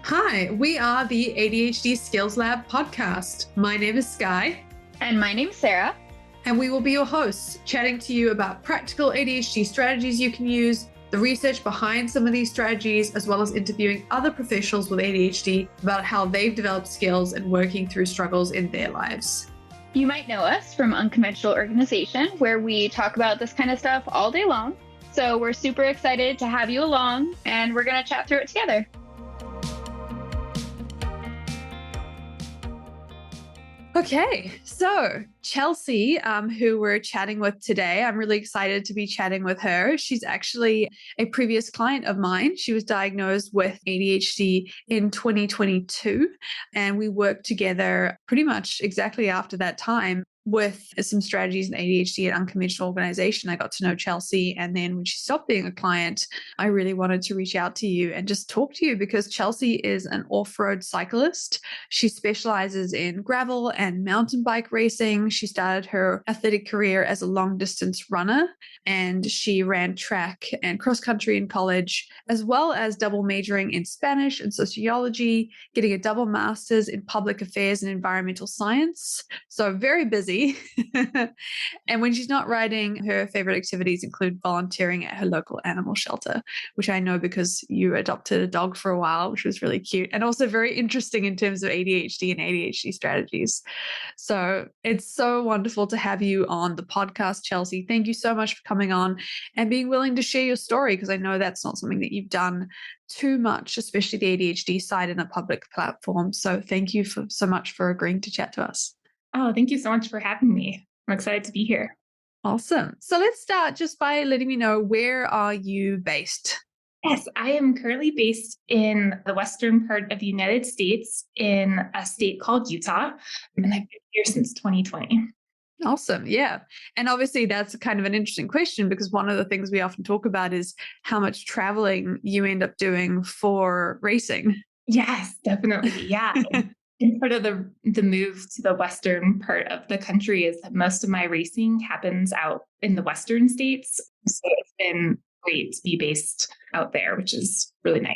Hi, we are the ADHD Skills Lab podcast. My name is Sky, And my name's Sarah. and we will be your hosts, chatting to you about practical ADHD strategies you can use, the research behind some of these strategies, as well as interviewing other professionals with ADHD about how they've developed skills and working through struggles in their lives. You might know us from Unconventional Organization, where we talk about this kind of stuff all day long. So we're super excited to have you along, and we're going to chat through it together. Okay, so Chelsea, who we're chatting with today, I'm really excited to be chatting with her. She's actually a previous client of mine. She was diagnosed with ADHD in 2022, and we worked together pretty much exactly after that time with some strategies in ADHD at Unconventional Organization. I got to know Chelsea, and then when she stopped being a client, I really wanted to reach out to you and just talk to you because Chelsea is an off-road cyclist. She specializes in gravel and mountain bike racing. She started her athletic career as a long-distance runner, and she ran track and cross-country in college, as well as double majoring in Spanish and sociology, getting a double master's in public affairs and environmental science. So very busy. And when she's not riding, her favorite activities include volunteering at her local animal shelter, which I know because you adopted a dog for a while, which was really cute and also very interesting in terms of ADHD and ADHD strategies. So it's so wonderful to have you on the podcast, Chelsea. Thank you so much for coming on and being willing to share your story, because I know that's not something that you've done too much, especially the ADHD side in a public platform. So thank you so much for agreeing to chat to us. Oh, thank you so much for having me. I'm excited to be here. Awesome. So let's start just by letting me know, where are you based? Yes, I am currently based in the western part of the United States in a state called Utah, and I've been here since 2020. Awesome. Yeah. And obviously that's kind of an interesting question, because one of the things we often talk about is how much traveling you end up doing for racing. Yes, definitely. Yeah. And part of the move to the western part of the country is that most of my racing happens out in the western states. So it's been great to be based out there, which is really nice.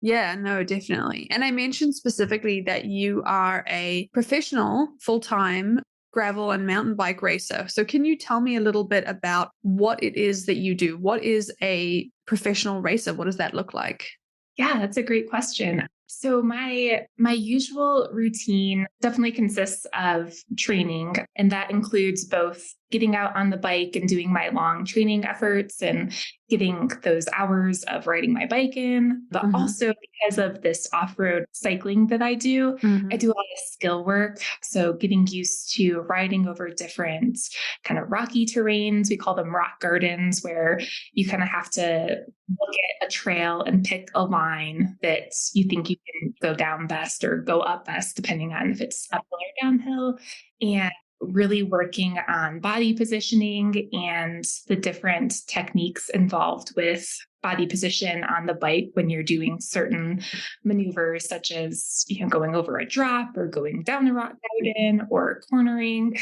Yeah, no, definitely. And I mentioned specifically that you are a professional full-time gravel and mountain bike racer. So can you tell me a little bit about what it is that you do? What is a professional racer? What does that look like? Yeah, that's a great question. So my usual routine definitely consists of training, and that includes both getting out on the bike and doing my long training efforts and getting those hours of riding my bike in, but also because of this off-road cycling that I do a lot of skill work. So getting used to riding over different kind of rocky terrains. We call them rock gardens, where you kind of have to look at a trail and pick a line that you think you can go down best or go up best, depending on if it's uphill or downhill. And really working on body positioning and the different techniques involved with body position on the bike when you're doing certain maneuvers, such as, going over a drop or going down a rock garden or cornering,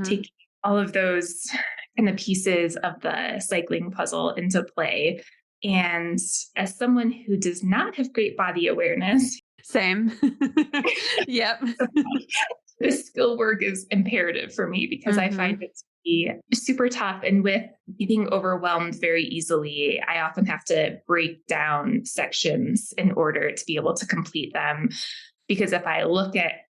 taking all of those kind of pieces of the cycling puzzle into play. And as someone who does not have great body awareness, same. Yep. this skill work is imperative for me because I find it to be super tough. And with getting overwhelmed very easily, I often have to break down sections in order to be able to complete them. Because if I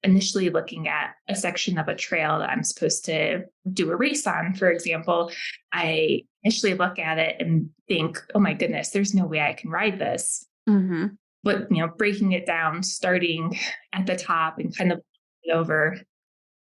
initially looking at a section of a trail that I'm supposed to do a race on, for example, I initially look at it and think, oh my goodness, there's no way I can ride this. But, breaking it down, starting at the top and kind of over.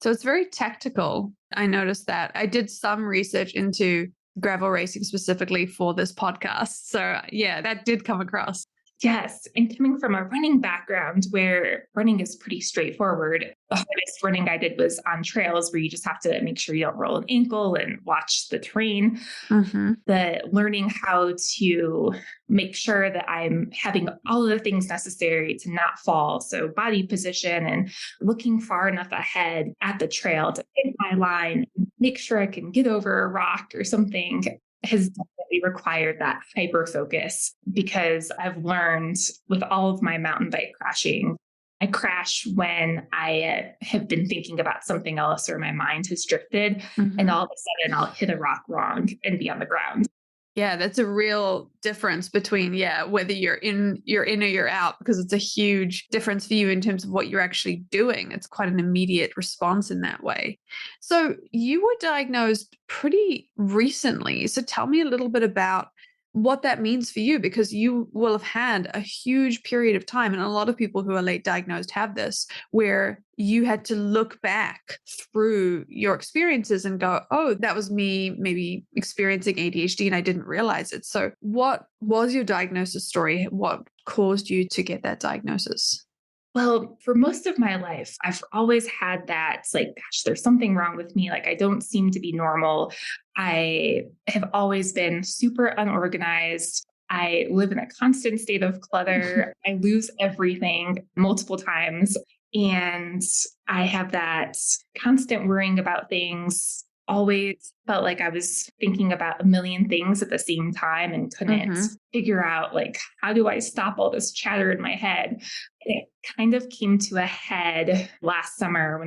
So it's very tactical. I noticed that. I did some research into gravel racing specifically for this podcast. So yeah, that did come across. Yes. And coming from a running background where running is pretty straightforward, the hardest running I did was on trails where you just have to make sure you don't roll an ankle and watch the terrain. The learning how to make sure that I'm having all of the things necessary to not fall. So body position and looking far enough ahead at the trail to hit my line, make sure I can get over a rock or something. has definitely required that hyper focus, because I've learned with all of my mountain bike crashing, I crash when I have been thinking about something else or my mind has drifted, and all of a sudden I'll hit a rock wrong and be on the ground. Yeah, that's a real difference between, whether you're in or you're out, because it's a huge difference for you in terms of what you're actually doing. It's quite an immediate response in that way. So you were diagnosed pretty recently. So tell me a little bit about what that means for you, because you will have had a huge period of time. And a lot of people who are late diagnosed have this, where you had to look back through your experiences and go, oh, that was me maybe experiencing ADHD and I didn't realize it. So what was your diagnosis story? What caused you to get that diagnosis? Well, for most of my life, I've always had that, it's like, gosh, there's something wrong with me. Like, I don't seem to be normal. I have always been super unorganized. I live in a constant state of clutter. I lose everything multiple times. And I have that constant worrying about things. Always felt like I was thinking about a million things at the same time and couldn't figure out, like, how do I stop all this chatter in my head? And it kind of came to a head last summer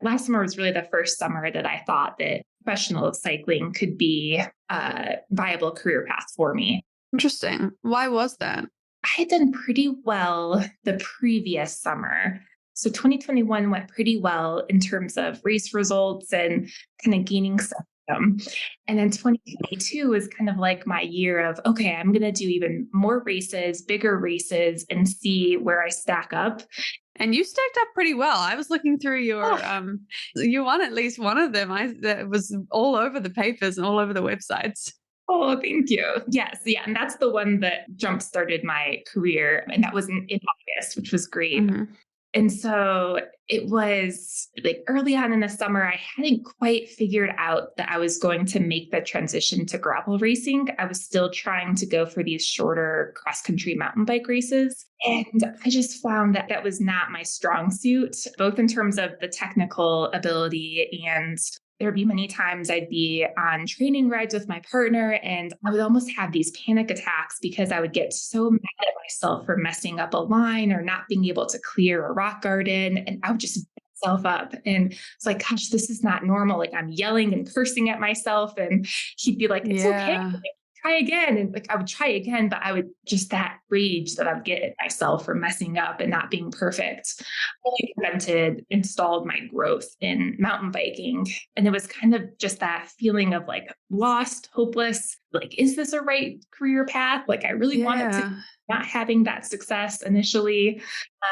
last summer was really the first summer that I thought that professional cycling could be a viable career path for me. Interesting. Why was that? I had done pretty well the previous summer. So 2021 went pretty well in terms of race results and kind of gaining momentum. And then 2022 was kind of like my year of, okay, I'm going to do even more races, bigger races, and see where I stack up. And you stacked up pretty well. I was looking through your, you won at least one of them. That was all over the papers and all over the websites. Oh, thank you. Yes. Yeah. And that's the one that jump started my career. And that was in August, which was great. And so it was like early on in the summer, I hadn't quite figured out that I was going to make the transition to gravel racing. I was still trying to go for these shorter cross-country mountain bike races. And I just found that that was not my strong suit, both in terms of the technical ability, and there'd be many times I'd be on training rides with my partner and I would almost have these panic attacks because I would get so mad at myself for messing up a line or not being able to clear a rock garden. And I would just beat myself up. And it's like, gosh, this is not normal. Like, I'm yelling and cursing at myself. And he'd be like, it's okay. Like, try again. And like, I would try again, but I would just, that rage that I would get at myself for messing up and not being perfect really installed my growth in mountain biking. And it was kind of just that feeling of like lost, hopeless, like, is this a right career path? Like, I really wanted to, not having that success initially,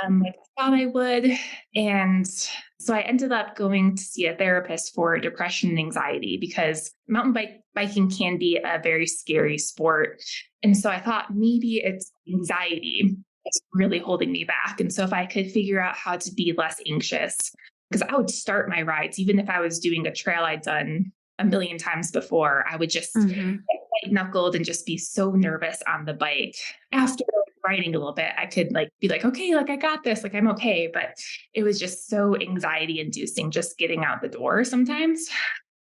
like I thought I would. And so I ended up going to see a therapist for depression and anxiety, because mountain biking can be a very scary sport. And so I thought maybe it's anxiety that's really holding me back. And so if I could figure out how to be less anxious, because I would start my rides, even if I was doing a trail I'd done a million times before, I would just get white knuckled and just be so nervous on the bike. After riding a little bit, I could like be like, okay, like I got this, like I'm okay. But it was just so anxiety inducing just getting out the door sometimes.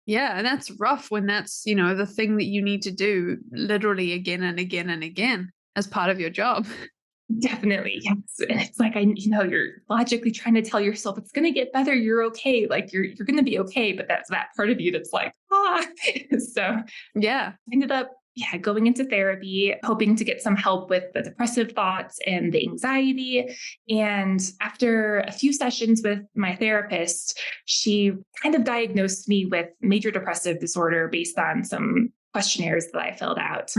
Yeah. And that's rough when that's, the thing that you need to do literally again and again and again as part of your job. Definitely. Yes. And it's like, you're logically trying to tell yourself it's going to get better. You're okay. Like you're going to be okay. But that's that part of you that's like, So yeah, I ended up going into therapy, hoping to get some help with the depressive thoughts and the anxiety. And after a few sessions with my therapist, she kind of diagnosed me with major depressive disorder based on some questionnaires that I filled out.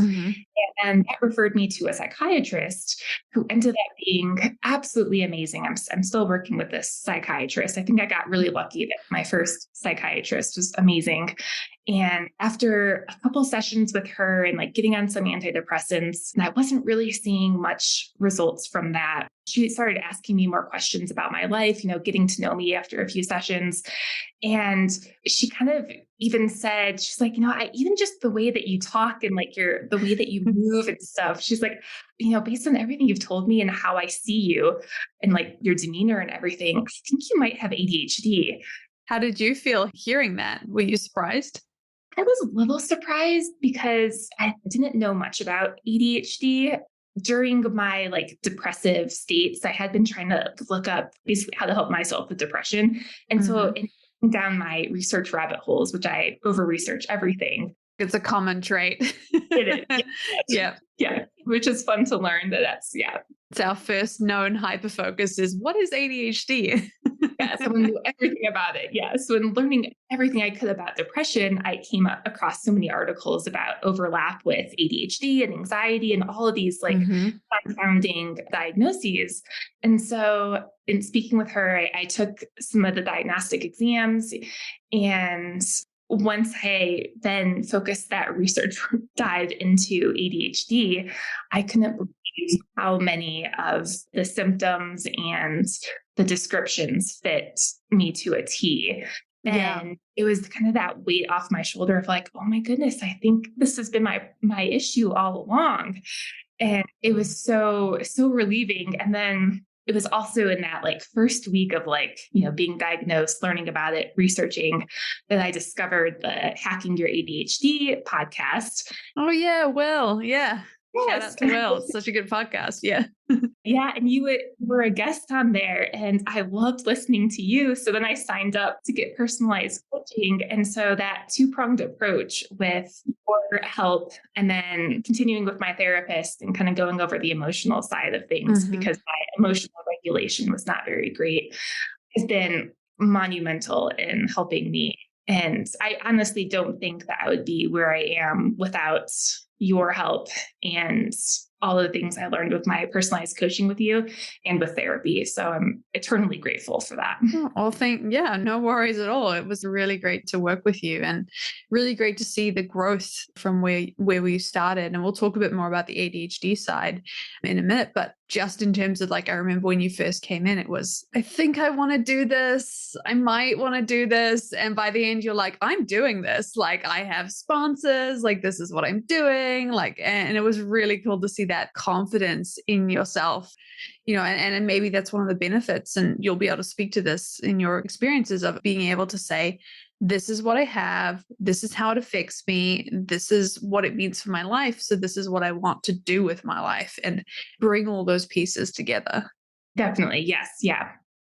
And that referred me to a psychiatrist who ended up being absolutely amazing. I'm still working with this psychiatrist. I think I got really lucky that my first psychiatrist was amazing. And after a couple sessions with her and like getting on some antidepressants, and I wasn't really seeing much results from that, she started asking me more questions about my life, getting to know me after a few sessions. And she kind of even said, she's like, I even just the way that you talk and like the way that you move and stuff, she's like, based on everything you've told me and how I see you and like your demeanor and everything, I think you might have ADHD. How did you feel hearing that? Were you surprised? I was a little surprised because I didn't know much about ADHD. During my depressive states, I had been trying to look up basically how to help myself with depression. And so down my research rabbit holes, which I over research everything. It's a common trait. It is. Yeah. Yeah. Which is fun to learn It's our first known hyperfocus is what is ADHD? Yeah, someone knew everything about it. Yeah. So in learning everything I could about depression, I came across so many articles about overlap with ADHD and anxiety and all of these confounding diagnoses. And so in speaking with her, I took some of the diagnostic exams, and once I then focused that research dive into ADHD, I couldn't believe how many of the symptoms and the descriptions fit me to a T. And it was kind of that weight off my shoulder of oh my goodness, I think this has been my issue all along. And it was so relieving. And then it was also in that first week of being diagnosed, learning about it, researching, that I discovered the Hacking Your ADHD podcast. Oh yeah, Will. Yeah. Yes. Shout out to Will. It's such a good podcast. Yeah. Yeah. And you were a guest on there, and I loved listening to you. So then I signed up to get personalized coaching. And so that two-pronged approach with your help and then continuing with my therapist and kind of going over the emotional side of things, because my emotional regulation was not very great, has been monumental in helping me. And I honestly don't think that I would be where I am without your help and all of the things I learned with my personalized coaching with you and with therapy. So I'm eternally grateful for that. Well, no worries at all. It was really great to work with you and really great to see the growth from where we started. And we'll talk a bit more about the ADHD side in a minute, but just in terms of I remember when you first came in, it was, I think I want to do this. I might want to do this. And by the end, you're I'm doing this. I have sponsors, this is what I'm doing. And it was really cool to see that confidence in yourself, and maybe that's one of the benefits, and you'll be able to speak to this in your experiences of being able to say, this is what I have. This is how it affects me. This is what it means for my life. So this is what I want to do with my life, and bring all those pieces together. Definitely. Yes. Yeah.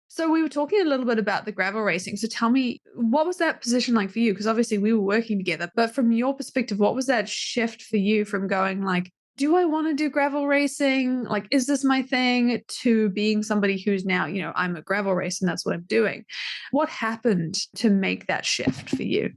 So we were talking a little bit about the gravel racing. So tell me, what was that position like for you? Because obviously we were working together, but from your perspective, what was that shift for you from going do I want to do gravel racing? Is this my thing, to being somebody who's now, I'm a gravel racer and that's what I'm doing. What happened to make that shift for you?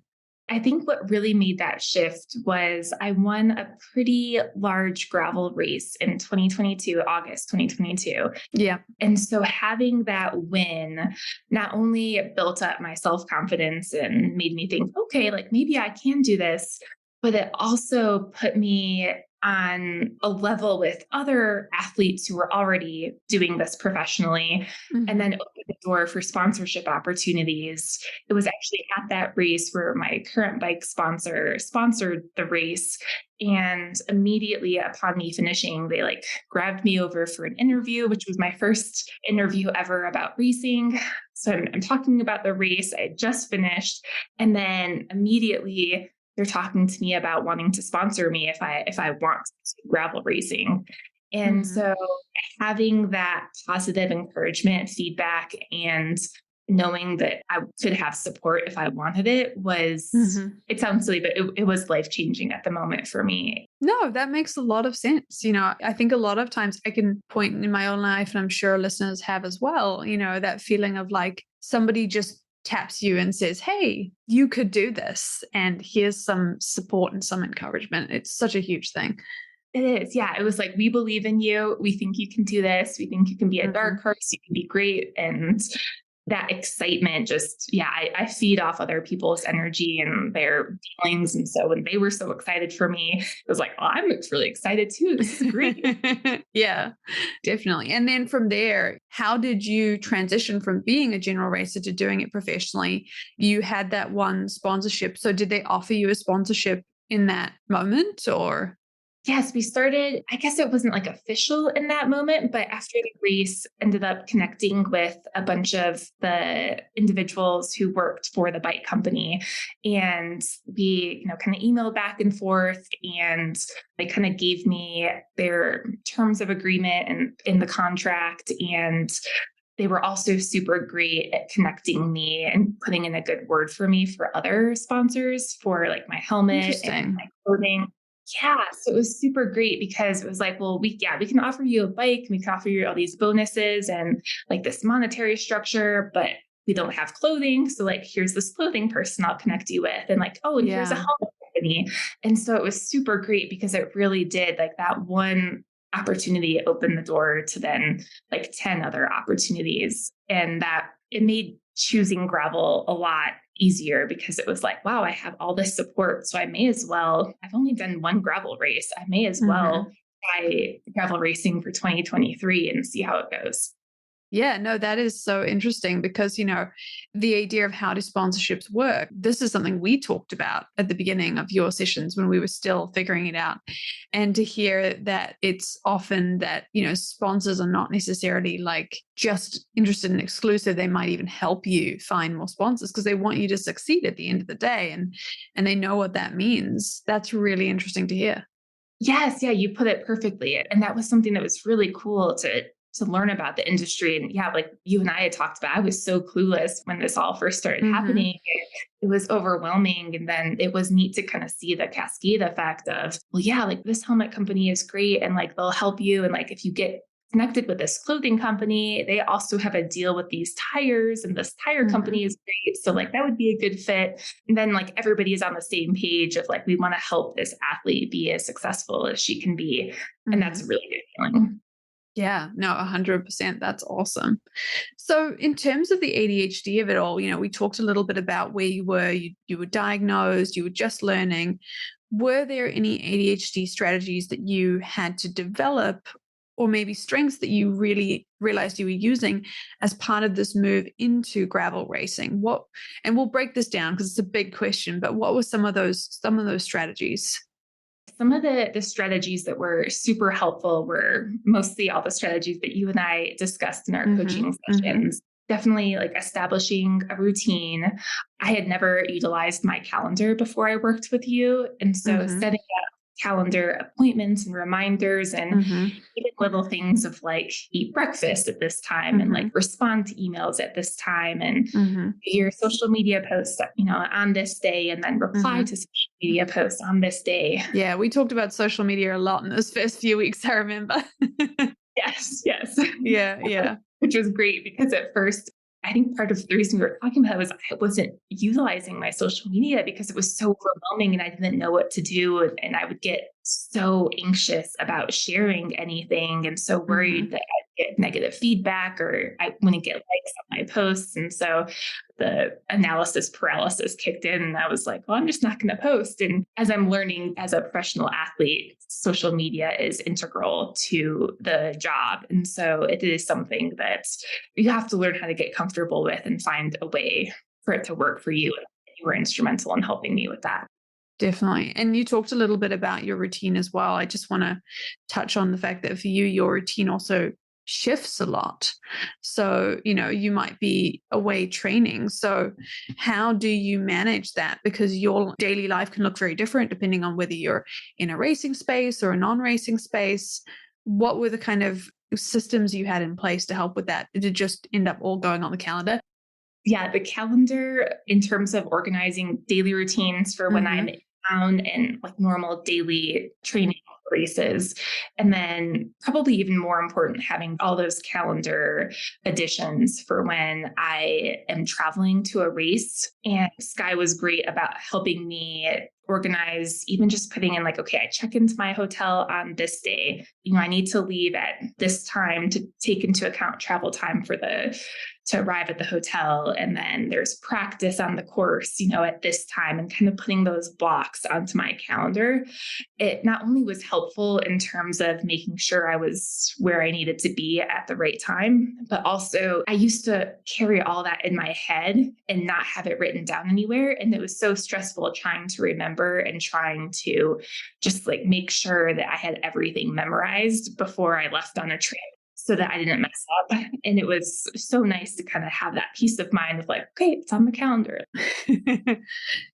I think what really made that shift was I won a pretty large gravel race in 2022, August 2022. Yeah. And so having that win not only built up my self-confidence and made me think, okay, maybe I can do this, but it also put me on a level with other athletes who were already doing this professionally, and then opened the door for sponsorship opportunities. It was actually at that race where my current bike sponsor sponsored the race. And immediately upon me finishing, they grabbed me over for an interview, which was my first interview ever about racing. So I'm talking about the race I just finished. And then immediately they're talking to me about wanting to sponsor me if I want to gravel racing. And so having that positive encouragement, feedback, and knowing that I could have support if I wanted it was, it sounds silly, but it was life-changing at the moment for me. No, that makes a lot of sense. I think a lot of times I can point in my own life, and I'm sure listeners have as well, that feeling of somebody just taps you and says, hey, you could do this, and here's some support and some encouragement. It's such a huge thing. It is. Yeah. It was we believe in you. We think you can do this. We think you can be a dark horse. You can be great. And that excitement I feed off other people's energy and their feelings. And so when they were so excited for me, it was I'm really excited too. This is great. Yeah, definitely. And then from there, how did you transition from being a general racer to doing it professionally? You had that one sponsorship. So did they offer you a sponsorship in that moment, or? Yes, we started, I guess it wasn't like official in that moment, but after the race, ended up connecting with a bunch of the individuals who worked for the bike company. And we, kind of emailed back and forth, and they kind of gave me their terms of agreement and in the contract. And they were also super great at connecting me and putting in a good word for me for other sponsors for like my helmet and my clothing. Yeah. So it was super great because it was like, well, we can offer you a bike, we can offer you all these bonuses and like this monetary structure, but we don't have clothing. So like, here's this clothing person I'll connect you with. And like, oh, and here's a helmet company. And so it was super great because it really did, like, that one opportunity opened the door to then like 10 other opportunities. And that it made choosing gravel a lot easier because it was like, wow, I have all this support. So I may as well, I've only done one gravel race. I may as well try gravel racing for 2023 and see how it goes. Yeah, no, that is so interesting because, the idea of how do sponsorships work, this is something we talked about at the beginning of your sessions when we were still figuring it out. And to hear that it's often that, sponsors are not necessarily like just interested in exclusive. They might even help you find more sponsors because they want you to succeed at the end of the day. And they know what that means. That's really interesting to hear. Yes. Yeah. You put it perfectly. And that was something that was really cool to learn about the industry. And yeah, like you and I had talked about, I was so clueless when this all first started happening. It was overwhelming. And then it was neat to kind of see the cascade effect of, well, yeah, like this helmet company is great. And like, they'll help you. And like, if you get connected with this clothing company, they also have a deal with these tires and this tire company is great. So like, that would be a good fit. And then like, everybody is on the same page of like, we want to help this athlete be as successful as she can be. And that's a really good feeling. Yeah, no, 100%. That's awesome. So in terms of the ADHD of it all, we talked a little bit about where you were, you were diagnosed, you were just learning. Were there any ADHD strategies that you had to develop or maybe strengths that you really realized you were using as part of this move into gravel racing? And we'll break this down because it's a big question, but what were some of those strategies? Some of the strategies that were super helpful were mostly all the strategies that you and I discussed in our coaching sessions. Definitely like establishing a routine. I had never utilized my calendar before I worked with you. And so setting up calendar appointments and reminders and even little things of like eat breakfast at this time and like respond to emails at this time and your social media posts, on this day and then reply to social media posts on this day. Yeah, we talked about social media a lot in those first few weeks, I remember. Yes. Yeah. Which was great because at first, I think part of the reason we were talking about was I wasn't utilizing my social media because it was so overwhelming and I didn't know what to do. And I would get so anxious about sharing anything and so worried that I'd get negative feedback or I wouldn't get likes on my posts. And so the analysis paralysis kicked in and I was like, well, I'm just not going to post. And as I'm learning as a professional athlete, social media is integral to the job. And so it is something that you have to learn how to get comfortable with and find a way for it to work for you. And you were instrumental in helping me with that. Definitely. And you talked a little bit about your routine as well. I just want to touch on the fact that for you, your routine also shifts a lot. So, you might be away training. So how do you manage that? Because your daily life can look very different depending on whether you're in a racing space or a non-racing space. What were the kind of systems you had in place to help with that? Did it just end up all going on the calendar? Yeah, the calendar in terms of organizing daily routines for when I'm in town and like normal daily training races. And then probably even more important, having all those calendar additions for when I am traveling to a race. And Sky was great about helping me organize, even just putting in like, okay, I check into my hotel on this day. I need to leave at this time to take into account travel time for the to arrive at the hotel. And then there's practice on the course, at this time, and kind of putting those blocks onto my calendar. It not only was helpful in terms of making sure I was where I needed to be at the right time, but also I used to carry all that in my head and not have it written down anywhere. And it was so stressful trying to remember and trying to just like make sure that I had everything memorized before I left on a trip, so that I didn't mess up. And it was so nice to kind of have that peace of mind of like, okay, it's on the calendar.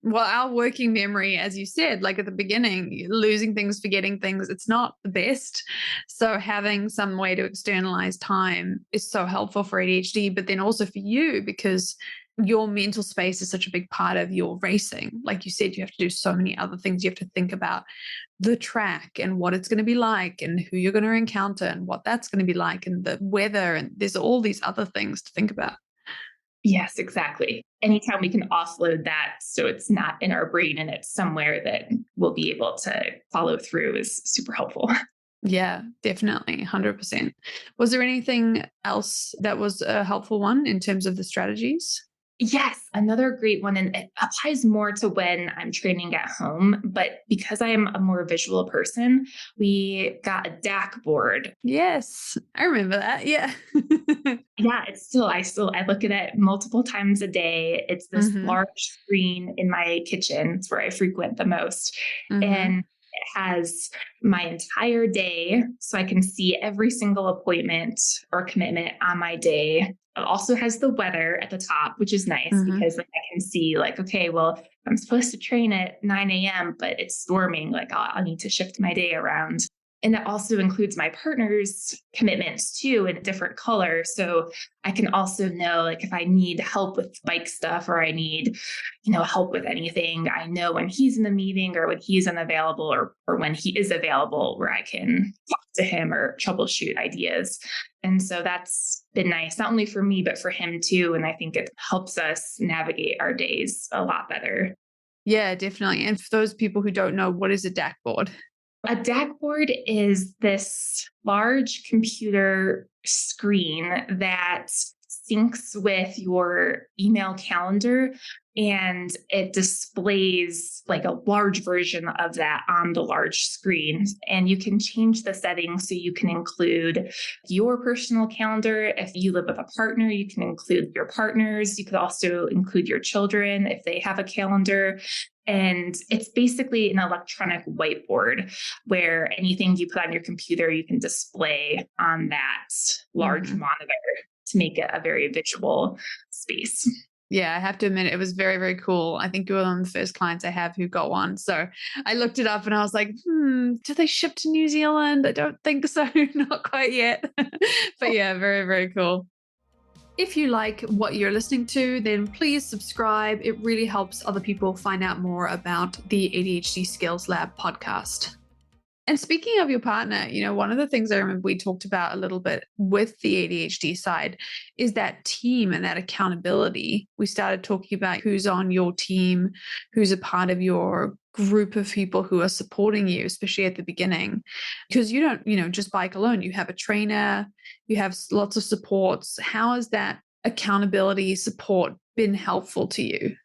Well, our working memory, as you said, like at the beginning, losing things, forgetting things, it's not the best. So having some way to externalize time is so helpful for ADHD, but then also for you, because your mental space is such a big part of your racing. Like you said, you have to do so many other things. You have to think about the track and what it's going to be like and who you're going to encounter and what that's going to be like and the weather. And there's all these other things to think about. Yes, exactly. Anytime we can offload that so it's not in our brain and it's somewhere that we'll be able to follow through is super helpful. Yeah, definitely. 100%. Was there anything else that was a helpful one in terms of the strategies? Yes, another great one, and it applies more to when I'm training at home, but because I am a more visual person, we got a DAC board. Yes, I remember that. Yeah. Yeah, I look at it multiple times a day. It's this large screen in my kitchen. It's where I frequent the most. And it has my entire day, so I can see every single appointment or commitment on my day. It also has the weather at the top, which is nice because like, I can see like, okay, well, I'm supposed to train at 9 a.m., but it's storming. Like I'll need to shift my day around. And that also includes my partner's commitments too in a different color. So I can also know like if I need help with bike stuff or I need, help with anything, I know when he's in the meeting or when he's unavailable or when he is available where I can talk to him or troubleshoot ideas. And so that's been nice, not only for me, but for him too. And I think it helps us navigate our days a lot better. Yeah, definitely. And for those people who don't know, what is a DAC board? A DAC board is this large computer screen that syncs with your email calendar, and it displays like a large version of that on the large screen. And you can change the settings so you can include your personal calendar. If you live with a partner, you can include your partners. You could also include your children if they have a calendar. And it's basically an electronic whiteboard where anything you put on your computer, you can display on that large monitor to make it a very visual space. Yeah, I have to admit, it was very, very cool. I think you were one of the first clients I have who got one. So I looked it up and I was like, do they ship to New Zealand? I don't think so. Not quite yet. But yeah, very, very cool. If you like what you're listening to, then please subscribe. It really helps other people find out more about the ADHD Skills Lab podcast. And speaking of your partner, one of the things I remember we talked about a little bit with the ADHD side is that team and that accountability. We started talking about who's on your team, who's a part of your group of people who are supporting you, especially at the beginning, because you don't, just bike alone. You have a trainer, you have lots of supports. How has that accountability support been helpful to you?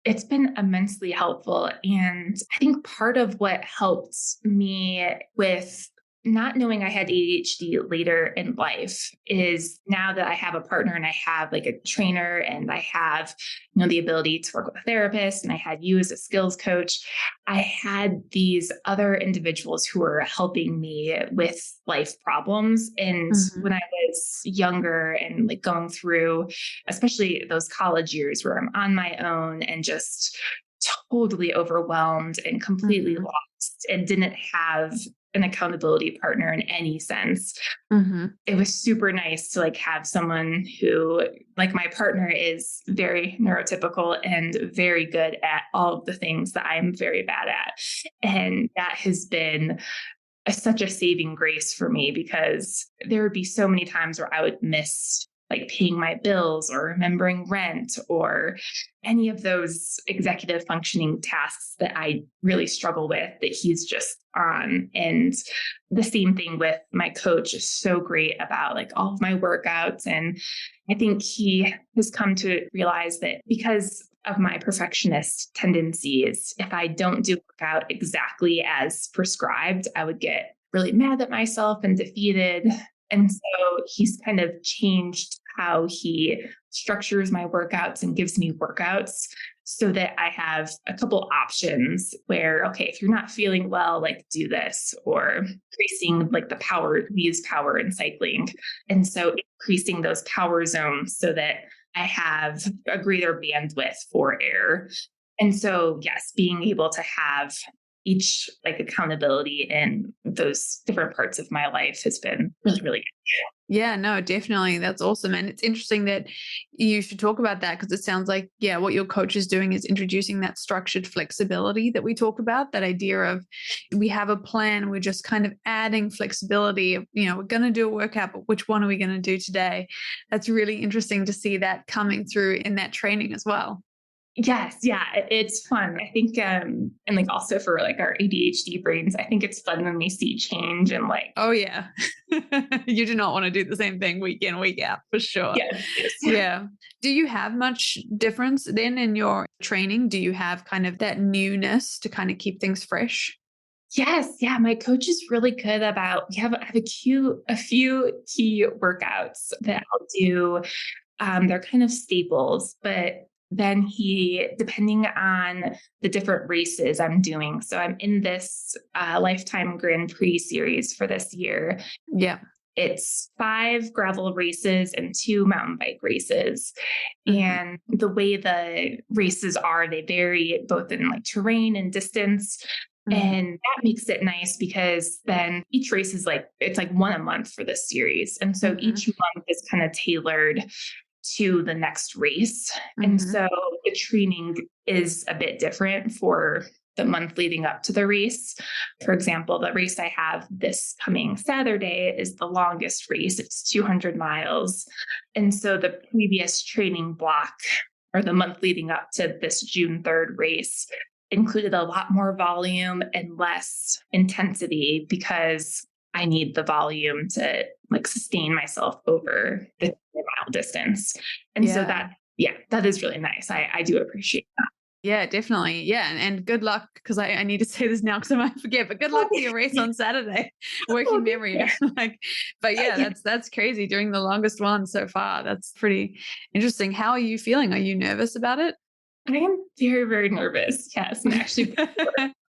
It's been immensely helpful. And I think part of what helped me with not knowing I had ADHD later in life is now that I have a partner and I have like a trainer and I have, the ability to work with a therapist and I had you as a skills coach, I had these other individuals who were helping me with life problems. And when I was younger and like going through, especially those college years where I'm on my own and just totally overwhelmed and completely lost and didn't have an accountability partner in any sense. It was super nice to like have someone who, like my partner, is very neurotypical and very good at all of the things that I'm very bad at. And that has been such a saving grace for me because there would be so many times where I would miss like paying my bills or remembering rent or any of those executive functioning tasks that I really struggle with, that he's just on. And the same thing with my coach is so great about like all of my workouts. And I think he has come to realize that because of my perfectionist tendencies, if I don't do workout exactly as prescribed, I would get really mad at myself and defeated. And so he's kind of changed how he structures my workouts and gives me workouts so that I have a couple options where, okay, if you're not feeling well, like do this, or increasing like the power, we use power in cycling. And so increasing those power zones so that I have a greater bandwidth for air. And so, yes, being able to have each like accountability in those different parts of my life has been really, really good. Yeah, no, definitely. That's awesome. And it's interesting that you should talk about that, because it sounds like, yeah, what your coach is doing is introducing that structured flexibility that we talk about, that idea of we have a plan, we're just kind of adding flexibility of, we're going to do a workout, but which one are we going to do today? That's really interesting to see that coming through in that training as well. Yes. Yeah. It's fun. I think, and like also for like our ADHD brains, I think it's fun when we see change and like, oh yeah, you do not want to do the same thing week in, week out for sure. Yes. Yeah. Do you have much difference then in your training? Do you have kind of that newness to kind of keep things fresh? Yes. Yeah. My coach is really good about, I have a few key workouts that I'll do. They're kind of staples, but then he, depending on the different races I'm doing. So I'm in this Lifetime Grand Prix series for this year. Yeah. It's 5 gravel races and 2 mountain bike races. Mm-hmm. And the way the races are, they vary both in like terrain and distance. Mm-hmm. And that makes it nice because then each race is like, it's like one a month for this series. And so each month is kind of tailored to the next race. And so the training is a bit different for the month leading up to the race. For example, the race I have this coming Saturday is the longest race. It's 200 miles. And so the previous training block, or the month leading up to this June 3rd race, included a lot more volume and less intensity because I need the volume to like sustain myself over the mile distance. And so that is really nice. I do appreciate that. Yeah, definitely. Yeah. And good luck, because I need to say this now because I might forget, but good luck to your race on Saturday. Working memory. But yeah, that's crazy. Doing the longest one so far. That's pretty interesting. How are you feeling? Are you nervous about it? I am very, very nervous. Yes. And actually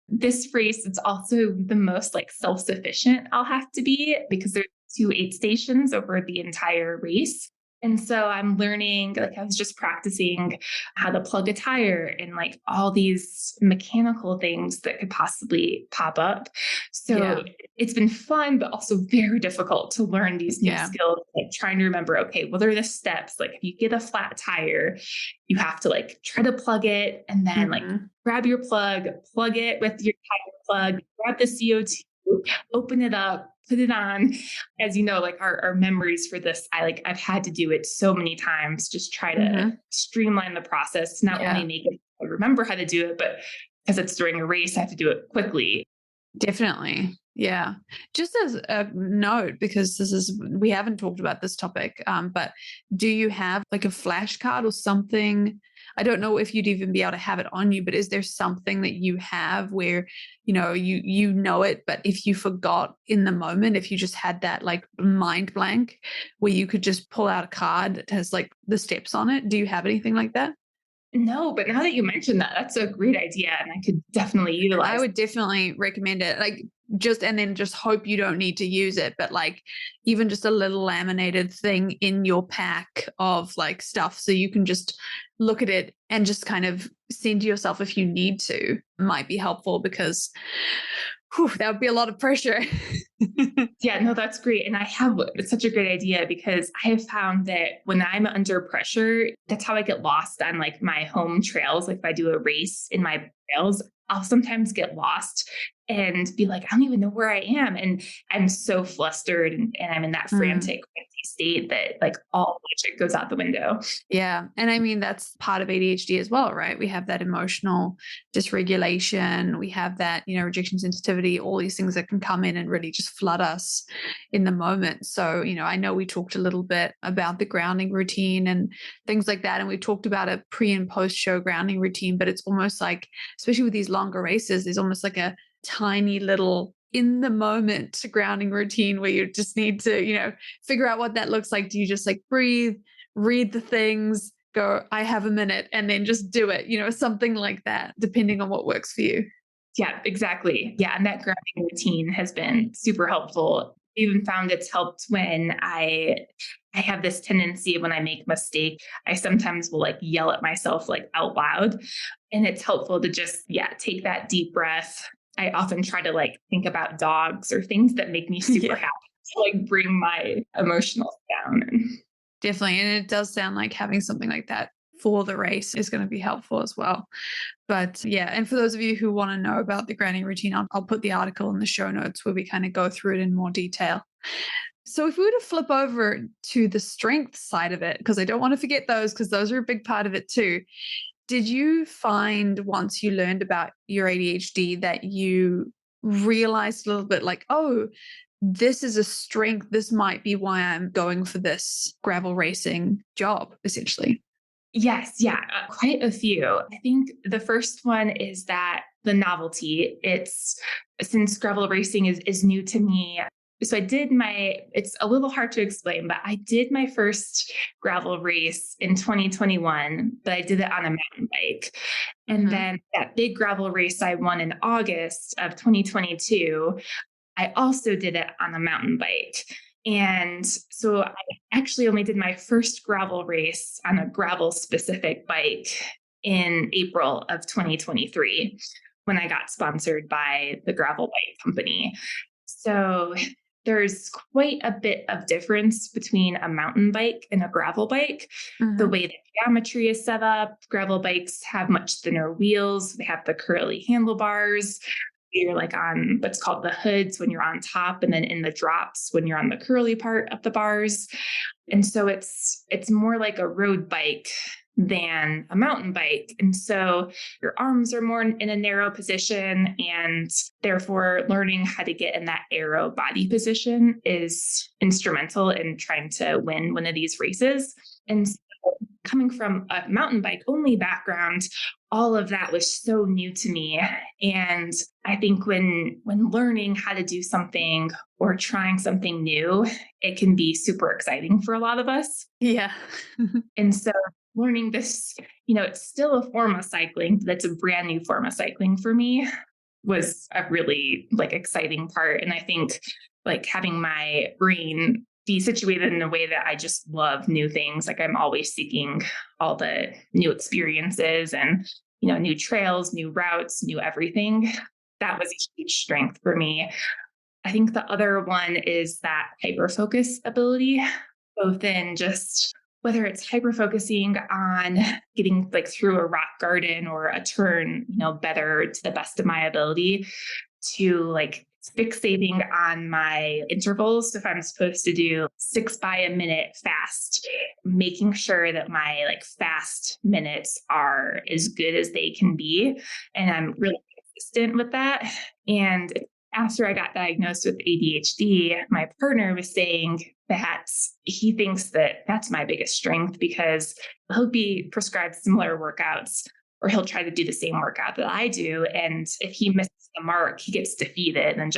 this race, it's also the most like self-sufficient I'll have to be, because there's 2 aid stations over the entire race. And so I'm learning, like I was just practicing how to plug a tire and like all these mechanical things that could possibly pop up. So it's been fun, but also very difficult to learn these new skills, like trying to remember, okay, what are the steps? Like if you get a flat tire, you have to like try to plug it and then like grab your plug it with your tire plug, grab the CO2, open it up, put it on. As you know, like our memories for this, I've had to do it so many times, just try to streamline the process, not only make it remember how to do it, but because it's during a race, I have to do it quickly. Definitely. Yeah. Just as a note, because we haven't talked about this topic, but do you have like a flashcard or something? I don't know if you'd even be able to have it on you, but is there something that you have where, you know it, but if you forgot in the moment, if you just had that like mind blank where you could just pull out a card that has like the steps on it? Do you have anything like that? No, but now that you mentioned that, that's a great idea. And I could definitely utilize it. I would definitely recommend it. Like and then just hope you don't need to use it. But like even just a little laminated thing in your pack of like stuff. So you can just look at it and just kind of send to yourself if you need to, might be helpful, because that would be a lot of pressure. Yeah, no, that's great. And it's such a great idea, because I have found that when I'm under pressure, that's how I get lost on like my home trails. Like if I do a race in my trails, I'll sometimes get lost and be like, I don't even know where I am. And I'm so flustered and I'm in that frantic state that like all logic goes out the window. Yeah. And I mean, that's part of ADHD as well, right? We have that emotional dysregulation. We have that, rejection sensitivity, all these things that can come in and really just flood us in the moment. So, I know we talked a little bit about the grounding routine and things like that. And we talked about a pre and post show grounding routine, but it's almost like, especially with these longer races, there's almost like a tiny little in the moment grounding routine where you just need to, figure out what that looks like. Do you just like breathe, read the things, go, I have a minute, and then just do it, something like that, depending on what works for you. Yeah, exactly. Yeah. And that grounding routine has been super helpful. I even found it's helped when I have this tendency when I make a mistake, I sometimes will like yell at myself like out loud. And it's helpful to just, take that deep breath. I often try to like think about dogs or things that make me super happy to like bring my emotional down. Definitely. And it does sound like having something like that for the race is going to be helpful as well. But yeah, and for those of you who want to know about the grounding routine, I'll put the article in the show notes where we kind of go through it in more detail. So if we were to flip over to the strength side of it, because I don't want to forget those, because those are a big part of it too. Did you find once you learned about your ADHD that you realized a little bit like, oh, this is a strength. This might be why I'm going for this gravel racing job, essentially? Yes. Yeah. Quite a few. I think the first one is that the novelty. It's since gravel racing is new to me. So it's a little hard to explain, but I did my first gravel race in 2021, but I did it on a mountain bike. And then that big gravel race I won in August of 2022, I also did it on a mountain bike. And so I actually only did my first gravel race on a gravel specific bike in April of 2023 when I got sponsored by the gravel bike company. So there's quite a bit of difference between a mountain bike and a gravel bike. The way the geometry is set up, gravel bikes have much thinner wheels. They have the curly handlebars. You're like on what's called the hoods when you're on top, and then in the drops when you're on the curly part of the bars. And so it's more like a road bike than a mountain bike. And so your arms are more in a narrow position, and therefore learning how to get in that aero body position is instrumental in trying to win one of these races. And so coming from a mountain bike only background, all of that was so new to me. And I think when learning how to do something or trying something new, it can be super exciting for a lot of us. Yeah. And so learning this, it's still a form of cycling, but it's a brand new form of cycling for me, was a really like exciting part. And I think like having my brain be situated in a way that I just love new things. Like I'm always seeking all the new experiences and, new trails, new routes, new everything. That was a huge strength for me. I think the other one is that hyperfocus ability, both in just whether it's hyperfocusing on getting like through a rock garden or a turn, better to the best of my ability, to like fixating on my intervals. So if I'm supposed to do 6 by a minute fast, making sure that my like fast minutes are as good as they can be. And I'm really consistent with that. And after I got diagnosed with ADHD, my partner was saying that he thinks that that's my biggest strength, because he'll be prescribed similar workouts, or he'll try to do the same workout that I do. And if he misses the mark, he gets defeated and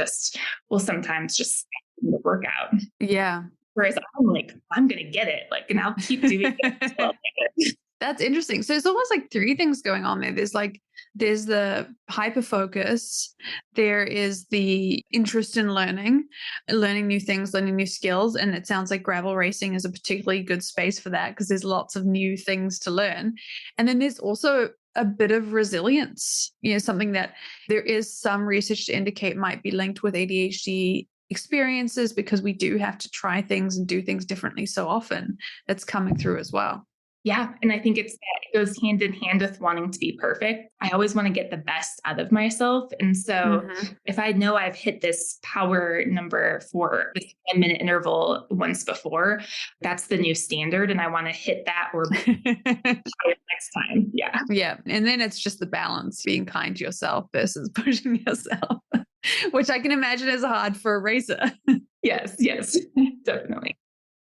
will sometimes just stop the workout. Yeah. Whereas I'm like, I'm going to get it. Like, and I'll keep doing it until I get it. That's interesting. So it's almost like three things going on there. There's the hyper focus. There is the interest in learning new things, learning new skills. And it sounds like gravel racing is a particularly good space for that, because there's lots of new things to learn. And then there's also a bit of resilience, something that there is some research to indicate might be linked with ADHD experiences, because we do have to try things and do things differently so often. That's coming through as well. Yeah. And I think it goes hand in hand with wanting to be perfect. I always want to get the best out of myself. And so if I know I've hit this power number for this 10-minute interval once before, that's the new standard. And I want to hit that or next time. Yeah. Yeah. And then it's just the balance, being kind to yourself versus pushing yourself, which I can imagine is hard for a racer. Yes, definitely.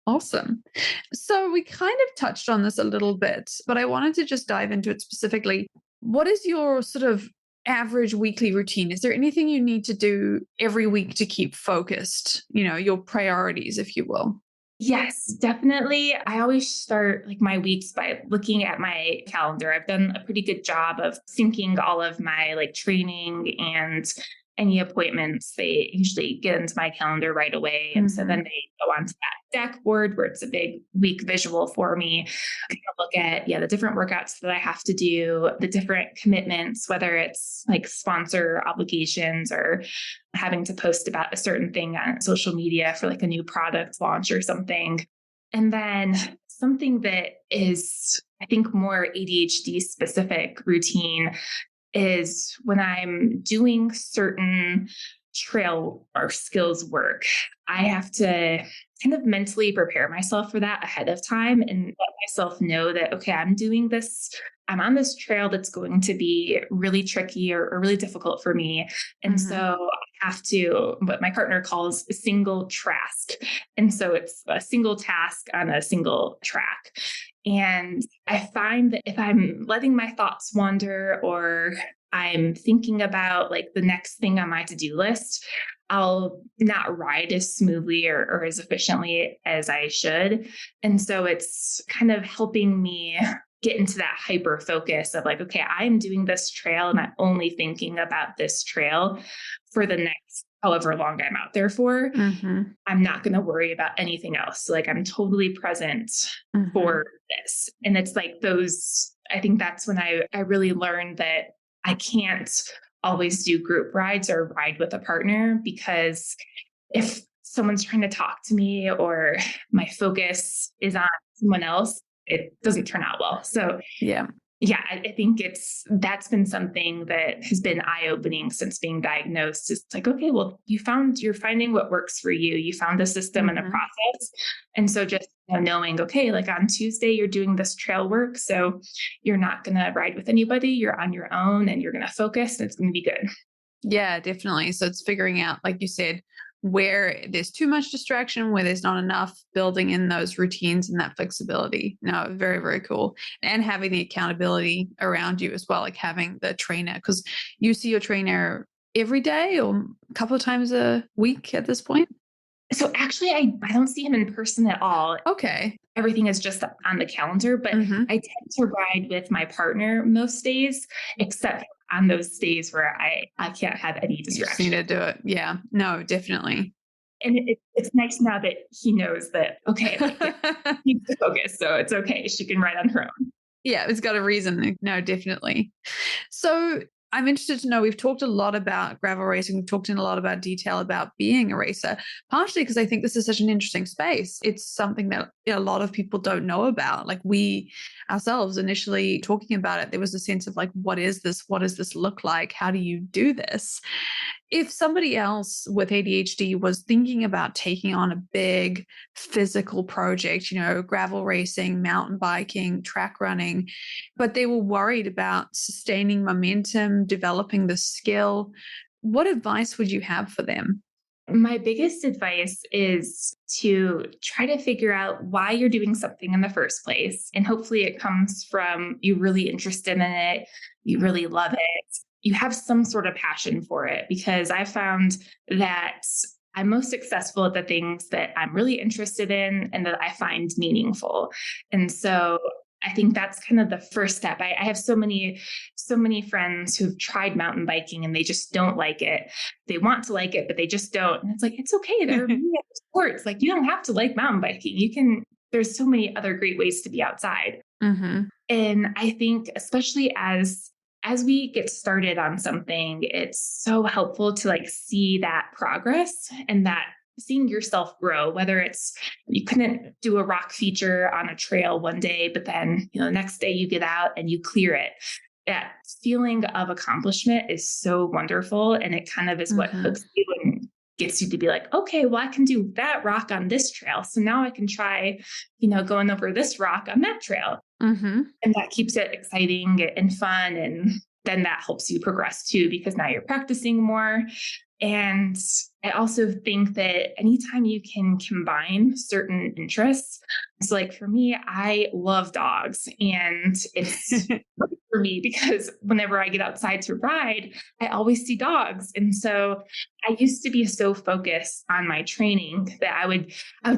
Awesome. So we kind of touched on this a little bit, but I wanted to just dive into it specifically. What is your sort of average weekly routine? Is there anything you need to do every week to keep focused, your priorities, if you will? Yes, definitely. I always start like my weeks by looking at my calendar. I've done a pretty good job of syncing all of my like training and any appointments. They usually get into my calendar right away. And so then they go onto that deck board where it's a big week visual for me. I can look at, the different workouts that I have to do, the different commitments, whether it's like sponsor obligations or having to post about a certain thing on social media for like a new product launch or something. And then something that is, I think, more ADHD specific routine is when I'm doing certain trail or skills work, I have to kind of mentally prepare myself for that ahead of time and let myself know that, okay, I'm on this trail that's going to be really tricky or really difficult for me. And so I have to, what my partner calls a single task. And so it's a single task on a single track. And I find that if I'm letting my thoughts wander or I'm thinking about like the next thing on my to-do list, I'll not ride as smoothly or as efficiently as I should. And so it's kind of helping me get into that hyper focus of like, okay, I'm doing this trail and I'm only thinking about this trail for the next however long I'm out there for. I'm not going to worry about anything else. So like I'm totally present for this. And it's like I think that's when I really learned that I can't always do group rides or ride with a partner, because if someone's trying to talk to me or my focus is on someone else, it doesn't turn out well. So I think that's been something that has been eye-opening since being diagnosed. It's like, okay, well, you're finding what works for you. You found a system and a process. And so just knowing, okay, like on Tuesday, you're doing this trail work. So you're not going to ride with anybody. You're on your own and you're going to focus and it's going to be good. Yeah, definitely. So it's figuring out, like you said, where there's too much distraction, where there's not enough, building in those routines and that flexibility. No, very, very cool. And having the accountability around you as well, like having the trainer, because you see your trainer every day or a couple of times a week at this point. So actually, I don't see him in person at all. Okay. Everything is just on the calendar, but I tend to ride with my partner most days, except on those days where I can't have any distraction. You just need to do it. Yeah, no, definitely. And it's nice now that he knows that, okay, he needs to focus. So it's okay. She can ride on her own. Yeah, it's got a reason. No, definitely. So I'm interested to know, we've talked a lot about gravel racing. We've talked in a lot about detail about being a racer, partially because I think this is such an interesting space. It's something that a lot of people don't know about. Like we ourselves initially talking about it, there was a sense of like, what is this? What does this look like? How do you do this? If somebody else with ADHD was thinking about taking on a big physical project, gravel racing, mountain biking, track running, but they were worried about sustaining momentum, developing the skill, what advice would you have for them? My biggest advice is to try to figure out why you're doing something in the first place. And hopefully it comes from you really interested in it, you really love it, you have some sort of passion for it, because I found that I'm most successful at the things that I'm really interested in and that I find meaningful. And so I think that's kind of the first step. I have so many friends who've tried mountain biking and they just don't like it. They want to like it, but they just don't. And it's like, it's okay. There are many other sports. Like you don't have to like mountain biking. There's so many other great ways to be outside. And I think especially as we get started on something, it's so helpful to like see that progress and that seeing yourself grow, whether it's you couldn't do a rock feature on a trail one day, but then, the next day you get out and you clear it. That feeling of accomplishment is so wonderful. And it kind of is what hooks you and gets you to be like, okay, well, I can do that rock on this trail. So now I can try, going over this rock on that trail. And that keeps it exciting and fun. And then that helps you progress too, because now you're practicing more. And I also think that anytime you can combine certain interests, so like for me, I love dogs, and it's perfect for me because whenever I get outside to ride, I always see dogs. And so I used to be so focused on my training that I would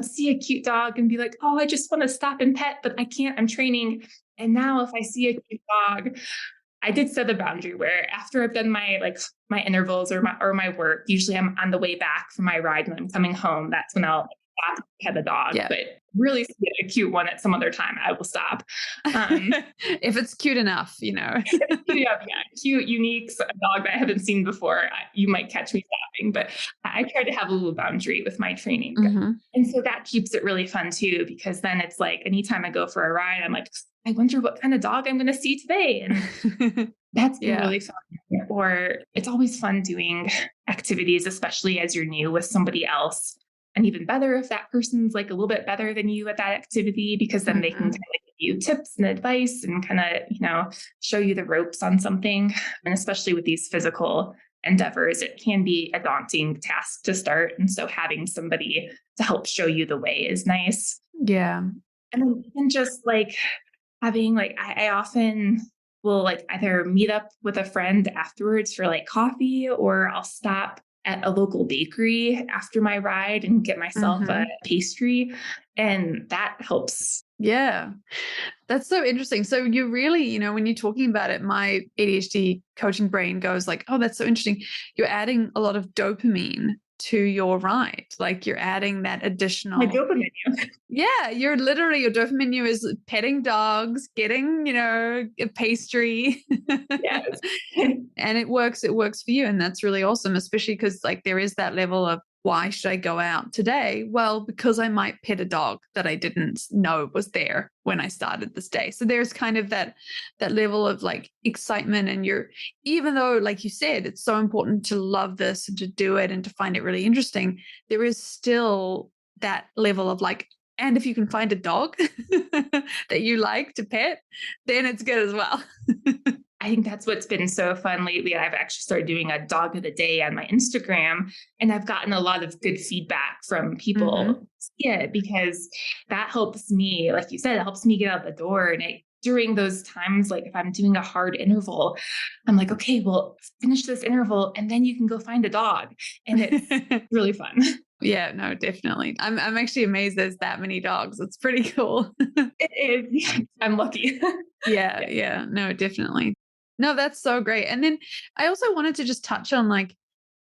see a cute dog and be like, oh, I just want to stop and pet, but I can't, I'm training. And now if I see a cute dog, I did set a boundary where after I've done my intervals or my work, usually I'm on the way back from my ride when I'm coming home. That's when I'll stop and pet the dog. Yeah. But really see a cute one at some other time, I will stop. If it's cute enough, Yeah, cute, unique, a dog that I haven't seen before, you might catch me stopping. But I try to have a little boundary with my training. And so that keeps it really fun too, because then it's like anytime I go for a ride, I'm like, I wonder what kind of dog I'm going to see today. And that's been really fun. Or it's always fun doing activities, especially as you're new with somebody else. And even better if that person's like a little bit better than you at that activity, because then they can kind of give you tips and advice and kind of, show you the ropes on something. And especially with these physical endeavors, it can be a daunting task to start. And so having somebody to help show you the way is nice. Yeah. And then even just like having I often will either meet up with a friend afterwards for coffee, or I'll stop at a local bakery after my ride and get myself a pastry. And that helps. Yeah, that's so interesting. So you really, when you're talking about it, my ADHD coaching brain goes like, oh, that's so interesting. You're adding a lot of dopamine to your ride. Like you're adding that additional. My dopamine. Yeah, your dopamine is petting dogs, getting, a pastry. Yes. And it works for you. And that's really awesome, especially because there is that level of, why should I go out today? Well, because I might pet a dog that I didn't know was there when I started this day. So there's kind of that level of excitement, and even though, like you said, it's so important to love this and to do it and to find it really interesting, there is still that level of and if you can find a dog that you like to pet, then it's good as well. I think that's what's been so fun lately. I've actually started doing a dog of the day on my Instagram, and I've gotten a lot of good feedback from people. Yeah, because that helps me, like you said, it helps me get out the door. And during those times, if I'm doing a hard interval, I'm like, okay, well, finish this interval and then you can go find a dog. And it's really fun. Yeah, no, definitely. I'm actually amazed there's that many dogs. It's pretty cool. It is. I'm lucky. Yeah. No, definitely. No, that's so great. And then I also wanted to just touch on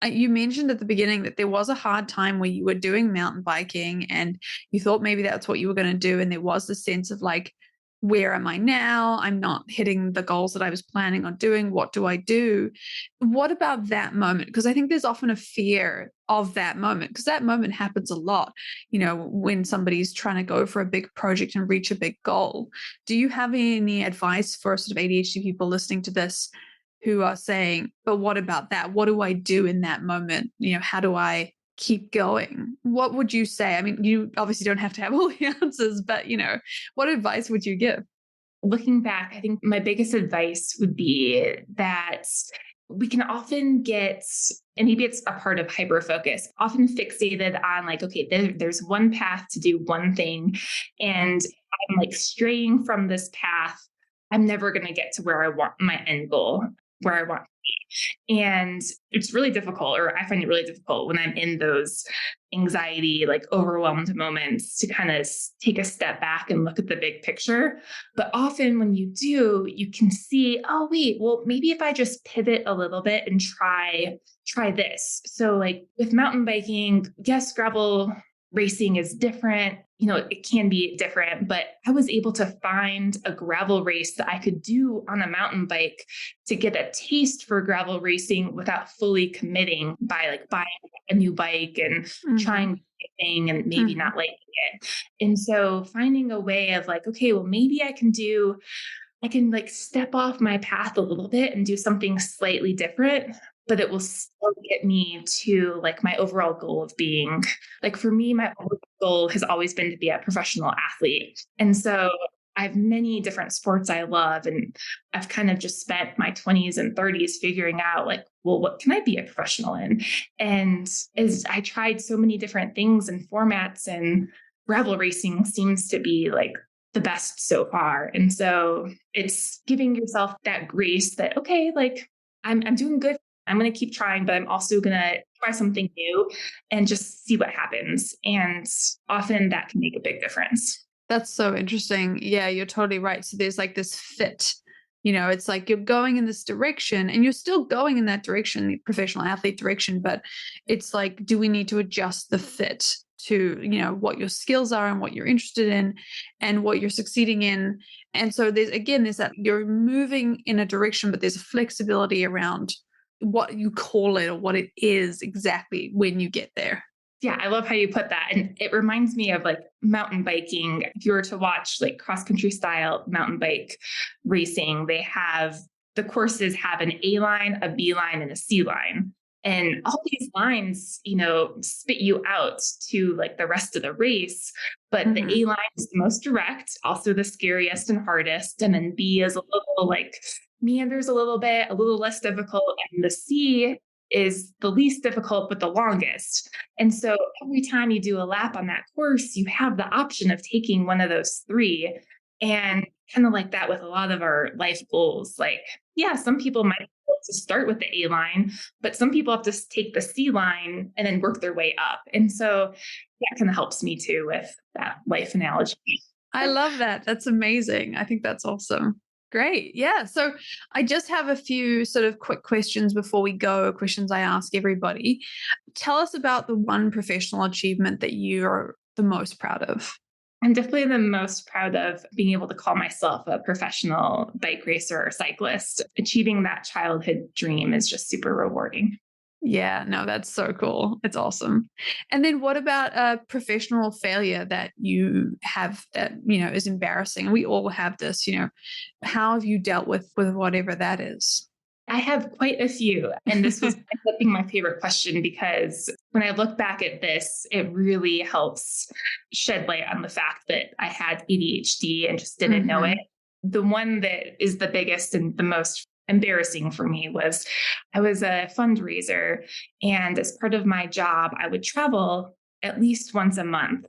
you mentioned at the beginning that there was a hard time where you were doing mountain biking and you thought maybe that's what you were going to do. And there was the sense of where am I now? I'm not hitting the goals that I was planning on doing. What do I do? What about that moment? Because I think there's often a fear of that moment, because that moment happens a lot, when somebody's trying to go for a big project and reach a big goal. Do you have any advice for sort of ADHD people listening to this who are saying, but what about that? What do I do in that moment? How do I keep going? What would you say? I mean, you obviously don't have to have all the answers, but what advice would you give? Looking back, I think my biggest advice would be that we can often get, and maybe it's a part of hyperfocus, often fixated on okay, there's one path to do one thing, and I'm straying from this path. I'm never going to get to where I want my end goal, where I want to be. And it's really difficult, or I find it really difficult when I'm in those anxiety, overwhelmed moments, to kind of take a step back and look at the big picture. But often when you do, you can see, oh, wait, well, maybe if I just pivot a little bit and try this. So with mountain biking, yes, gravel racing is different. It can be different, but I was able to find a gravel race that I could do on a mountain bike to get a taste for gravel racing without fully committing by buying a new bike and trying thing and maybe not liking it. And so finding a way of like, okay, well, maybe I can like step off my path a little bit and do something slightly different, but it will still get me to like my overall goal of being like, for me, my overall goal has always been to be a professional athlete. And so I have many different sports I love, and I've kind of just spent my 20s and 30s figuring out like, well, what can I be a professional in? And as I tried so many different things and formats, and gravel racing seems to be like the best so far. And so it's giving yourself that grace that, okay, like I'm doing good. I'm going to keep trying, but I'm also going to try something new and just see what happens. And often that can make a big difference. That's so interesting. Yeah, you're totally right. So there's like this fit, it's like you're going in this direction and you're still going in that direction, the professional athlete direction, but it's like, do we need to adjust the fit to, what your skills are and what you're interested in and what you're succeeding in? And so there's that you're moving in a direction, but there's a flexibility around what you call it or what it is exactly when you get there. Yeah, I love how you put that. And it reminds me of like mountain biking. If you were to watch like cross country style mountain bike racing, the courses have an A line, a B line, and a C line. And all these lines, spit you out to like the rest of the race. But the A line is the most direct, also the scariest and hardest. And then B is a little like meanders a little bit, a little less difficult. And the C is the least difficult, but the longest. And so every time you do a lap on that course, you have the option of taking one of those three. And kind of like that with a lot of our life goals. Like, yeah, some people might be able to start with the A line, but some people have to take the C line and then work their way up. And so that kind of helps me too with that life analogy. I love that. That's amazing. I think that's awesome. Great. Yeah. So I just have a few sort of quick questions before we go, questions I ask everybody. Tell us about the one professional achievement that you're the most proud of. I'm definitely the most proud of being able to call myself a professional bike racer or cyclist. Achieving that childhood dream is just super rewarding. Yeah, no, that's so cool. It's awesome. And then what about a professional failure that you have that, is embarrassing? We all have this, how have you dealt with whatever that is? I have quite a few. And this was I think my favorite question, because when I look back at this, it really helps shed light on the fact that I had ADHD and just didn't know it. The one that is the biggest and the most embarrassing for me was I was a fundraiser, and as part of my job, I would travel at least once a month.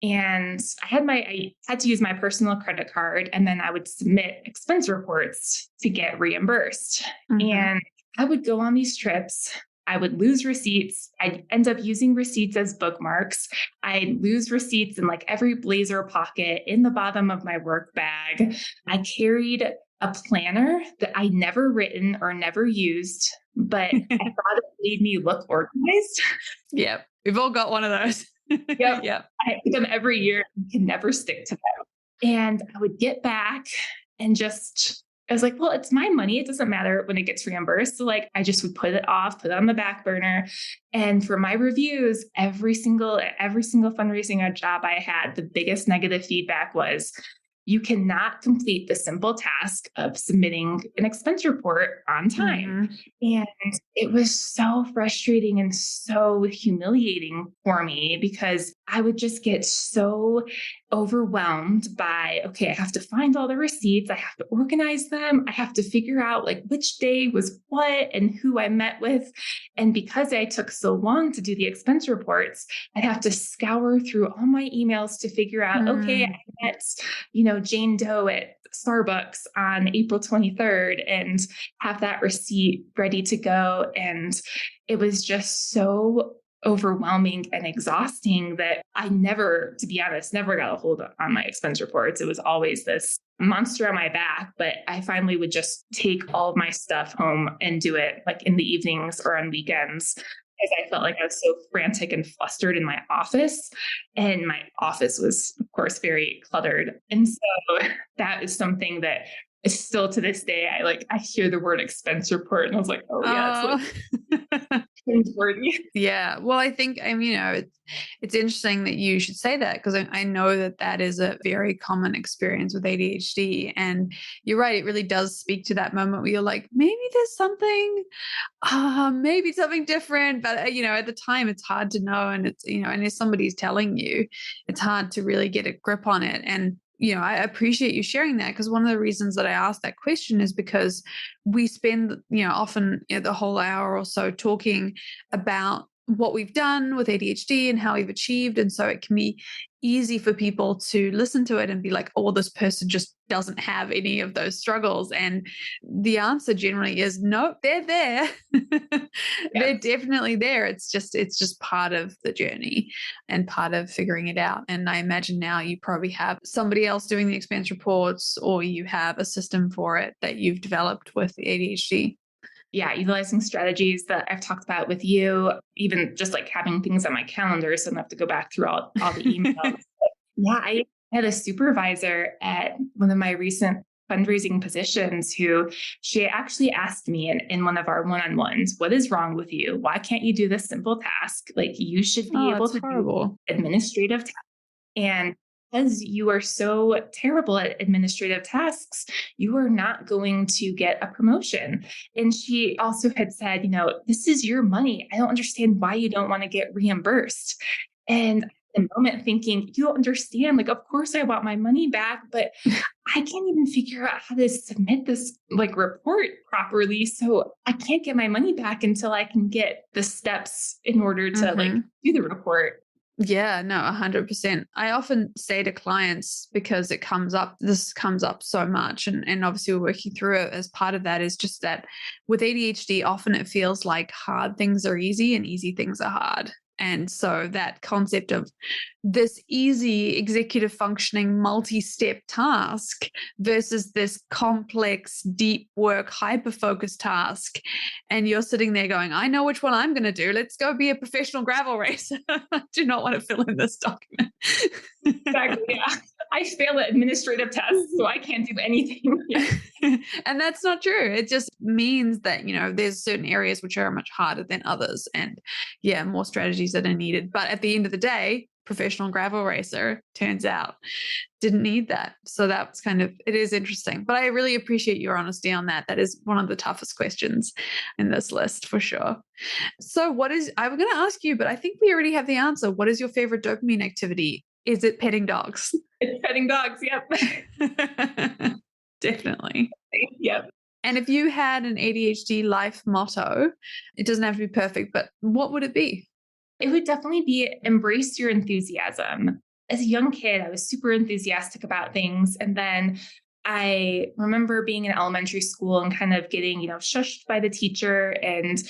And I had to use my personal credit card, and then I would submit expense reports to get reimbursed. And I would go on these trips. I would lose receipts. I'd end up using receipts as bookmarks. I'd lose receipts in like every blazer pocket, in the bottom of my work bag. I carried a planner that I'd never written or never used, but I thought it made me look organized. Yeah, we've all got one of those. Yep. Yep. I pick them every year and can never stick to them. And I would get back and I was like, well, it's my money. It doesn't matter when it gets reimbursed. So like, I just would put it on the back burner. And for my reviews, every single fundraising job I had, the biggest negative feedback was, you cannot complete the simple task of submitting an expense report on time. And it was so frustrating and so humiliating for me, because I would just get so overwhelmed by, okay, I have to find all the receipts. I have to organize them. I have to figure out like which day was what and who I met with. And because I took so long to do the expense reports, I'd have to scour through all my emails to figure out, okay, I met, Jane Doe at Starbucks on April 23rd and have that receipt ready to go. And it was just so overwhelming and exhausting that I never, to be honest, never got a hold on my expense reports. It was always this monster on my back, but I finally would just take all of my stuff home and do it like in the evenings or on weekends, because I felt like I was so frantic and flustered in my office. And my office was, of course, very cluttered. And so that is something that still to this day, I hear the word expense report and I was like, oh yeah, it's like cringeworthy. Yeah. Well, I think, it's interesting that you should say that because I know that that is a very common experience with ADHD. And you're right. It really does speak to that moment where you're like, maybe something different. But, at the time it's hard to know. And it's, and if somebody's telling you, it's hard to really get a grip on it. And, I appreciate you sharing that because one of the reasons that I asked that question is because we spend, often the whole hour or so talking about what we've done with ADHD and how we've achieved. And so it can be easy for people to listen to it and be like, oh, this person just doesn't have any of those struggles. And the answer generally is no, they're there. They're definitely there. It's just part of the journey and part of figuring it out. And I imagine now you probably have somebody else doing the expense reports, or you have a system for it that you've developed with the ADHD. Yeah, utilizing strategies that I've talked about with you, even just like having things on my calendar so I don't have to go back through all the emails. Yeah, I had a supervisor at one of my recent fundraising positions who she actually asked me in one of our one-on-ones, what is wrong with you? Why can't you do this simple task? Like you should be able to do administrative tasks. And because you are so terrible at administrative tasks, you are not going to get a promotion. And she also had said, this is your money. I don't understand why you don't want to get reimbursed. And at the moment thinking, you don't understand, like, of course I want my money back, but I can't even figure out how to submit this report properly. So I can't get my money back until I can get the steps in order to do the report. Yeah, no, 100%. I often say to clients, because this comes up so much, and obviously we're working through it as part of that, is just that with ADHD, often it feels like hard things are easy and easy things are hard. And so that concept of this easy executive functioning multi-step task versus this complex, deep work, hyper-focused task. And you're sitting there going, I know which one I'm going to do. Let's go be a professional gravel racer. I do not want to fill in this document. Exactly. Yeah. I fail at administrative tests, so I can't do anything. Yeah. And that's not true. It just means that, there's certain areas which are much harder than others. And more strategies that are needed. But at the end of the day, professional gravel racer, turns out, didn't need that. So that's it is interesting. But I really appreciate your honesty on that. That is one of the toughest questions in this list for sure. So I was going to ask you, but I think we already have the answer. What is your favorite dopamine activity? Is it petting dogs? It's petting dogs. Yep. Definitely. Yep. And if you had an ADHD life motto, it doesn't have to be perfect, but what would it be? It would definitely be embrace your enthusiasm. As a young kid, I was super enthusiastic about things. And then I remember being in elementary school and kind of getting, shushed by the teacher and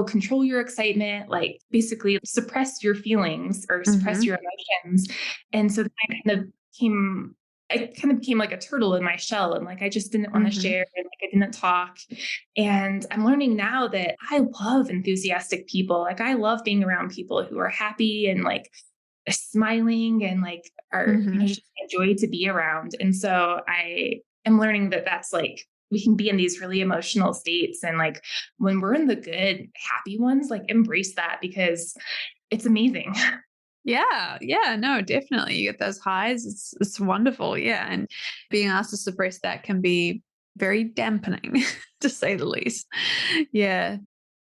control your excitement, basically suppress your feelings or suppress your emotions. And so then I kind of became like a turtle in my shell, and I just didn't want to share, and I didn't talk. And I'm learning now that I love enthusiastic people. I love being around people who are happy and smiling and are just a joy to be around. And so I am learning that that's we can be in these really emotional states, and when we're in the good, happy ones, embrace that because it's amazing. Yeah. No, definitely. You get those highs. It's wonderful. Yeah. And being asked to suppress that can be very dampening, to say the least. Yeah.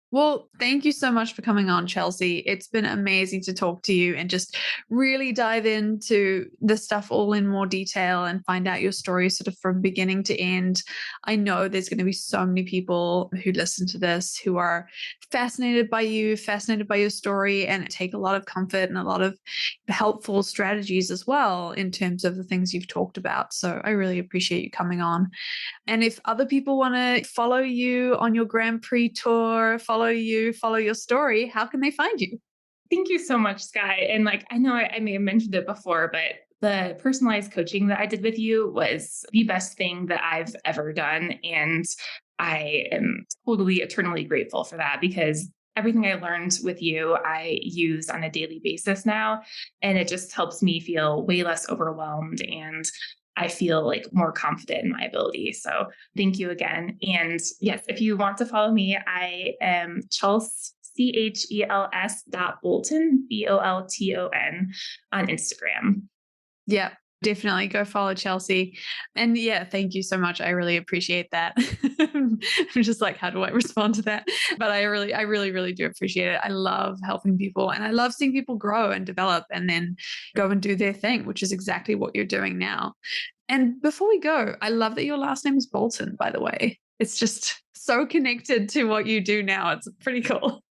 Well, thank you so much for coming on, Chelsea. It's been amazing to talk to you and just really dive into the stuff all in more detail and find out your story sort of from beginning to end. I know there's going to be so many people who listen to this who are fascinated by you, fascinated by your story, and take a lot of comfort and a lot of helpful strategies as well in terms of the things you've talked about. So I really appreciate you coming on. And if other people want to follow you on your Grand Prix tour, follow your story, how can they find you? Thank you so much, Sky. And I know I may have mentioned it before, but the personalized coaching that I did with you was the best thing that I've ever done. And I am totally eternally grateful for that, because everything I learned with you, I use on a daily basis now. And it just helps me feel way less overwhelmed. And I feel like more confident in my ability. So thank you again. And yes, if you want to follow me, I am Chelsea, CHELS.Bolton, BOLTON on Instagram. Yeah, definitely go follow Chelsea. And yeah, thank you so much. I really appreciate that. I'm just like, how do I respond to that? But I really do appreciate it. I love helping people and I love seeing people grow and develop and then go and do their thing, which is exactly what you're doing now. And before we go, I love that your last name is Bolton, by the way. It's just so connected to what you do now. It's pretty cool.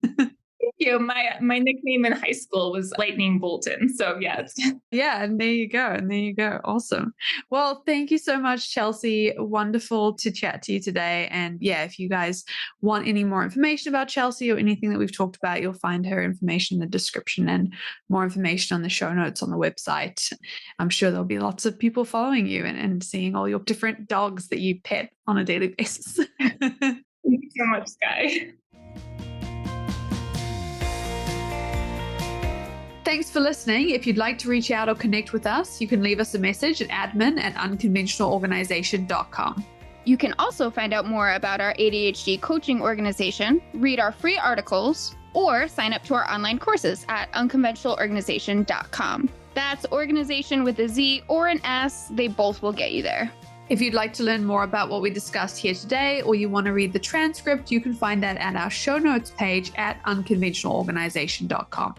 Thank you. My nickname in high school was Lightning Bolton. So yeah. Yeah, and there you go. And there you go. Awesome. Well, thank you so much, Chelsea. Wonderful to chat to you today. And yeah, if you guys want any more information about Chelsea or anything that we've talked about, you'll find her information in the description and more information on the show notes on the website. I'm sure there'll be lots of people following you and seeing all your different dogs that you pet on a daily basis. Thank you so much, Sky. Thanks for listening. If you'd like to reach out or connect with us, you can leave us a message at admin@unconventionalorganization.com. You can also find out more about our ADHD coaching organization, read our free articles, or sign up to our online courses at unconventionalorganization.com. That's organization with a Z or an S. They both will get you there. If you'd like to learn more about what we discussed here today, or you want to read the transcript, you can find that at our show notes page at unconventionalorganization.com.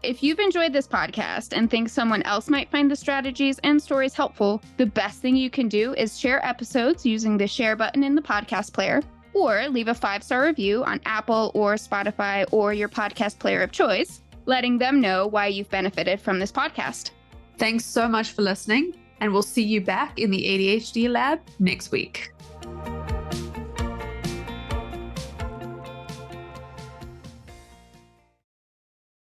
If you've enjoyed this podcast and think someone else might find the strategies and stories helpful, the best thing you can do is share episodes using the share button in the podcast player, or leave a 5-star review on Apple or Spotify or your podcast player of choice, letting them know why you've benefited from this podcast. Thanks so much for listening, and we'll see you back in the ADHD lab next week.